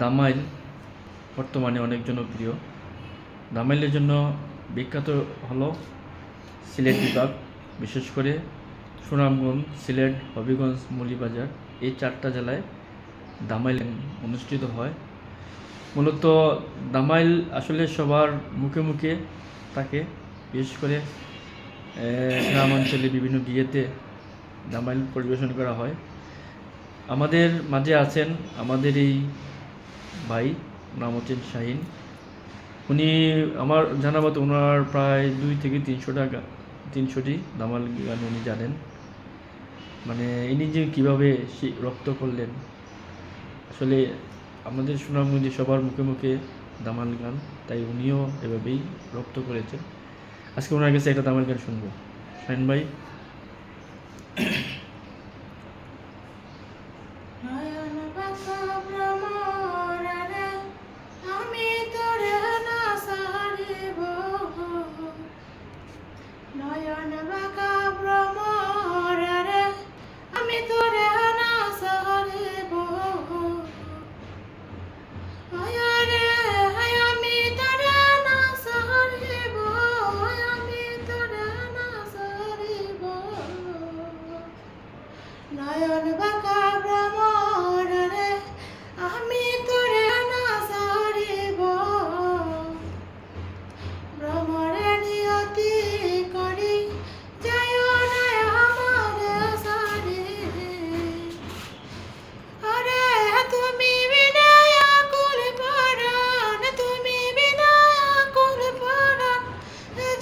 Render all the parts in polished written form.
দামাইল বর্তমানে অনেক জনপ্রিয়। দামাইলের জন্য বিখ্যাত হলো সিলেট বিভাগ, বিশেষ করে সুনামগঞ্জ, সিলেট, হবিগঞ্জ, মৌলভীবাজার, এই 4টা জেলায় দামাইল অনুষ্ঠিত হয়। মূলত দামাইল আসলে সবার মুখে মুখে থাকে, বিশেষ করে গ্রামাঞ্চলে বিভিন্ন বিয়েতে দামাইল পরিবেশন করা হয়। আমাদের মাঝে আছেন আমাদের এই ভাই, নাম হচ্ছেন শাহিন। উনি আমার জানা মতো ওনার প্রায় 2 থেকে 300টি দামাইল গান উনি জানেন। মানে ইনি যে কীভাবে রপ্ত করলেন, আসলে আমাদের সুনামগঞ্জে সবার মুখে মুখে দামাইল গান, তাই উনিও এভাবেই রপ্ত করেছেন। আজকে ওনার কাছে একটা দামাইল গান শুনবো। শাহিন ভাই। নয়ন বাঁকা ভ্রমরে আমি তোরে না সারিব, ভ্রমরে নিয়তি করি যায় না আমার সারি। আরে তুমি বিনা আকুল পরাণ, তুমি বিনা আকুল পরাণ,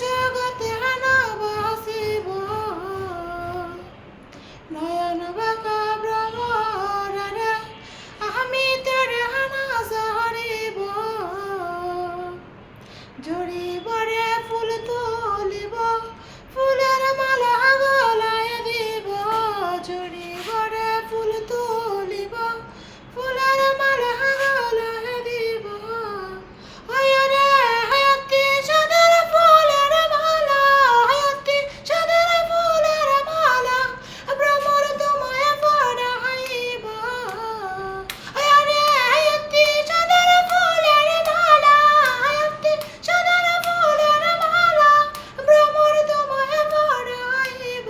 জগতে না বাসিব। নয়ন বাঁকা ভ্রমরে আমি তোরে না সারিব, জড়িব রে ফুল তুলিব, ফুলের মালা গলায় দিব। জড়িব রে ফুল তুলিব, ফুলের মালা গলায় দিব। রে হায়াতি চাঁদের ফুলের মালা, হায়াতি চাঁদের ফুলের মালা, ভ্রমর তোমায় পড়াইব। রে হায়াতি চাঁদের ফুলের মালা, হায়াতি চাঁদের ফুলের মালা, ভ্রমর তোমায় পড়াইব।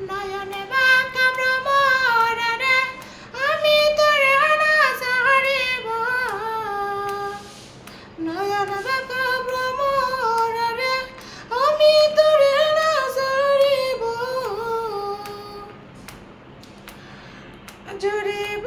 নয়নে বাঁকা ভ্রমরে আমি তোরে না সারিব, নয়ন বাঁকা ভ্রমরে আমি তোরে না সারিব। জড়িব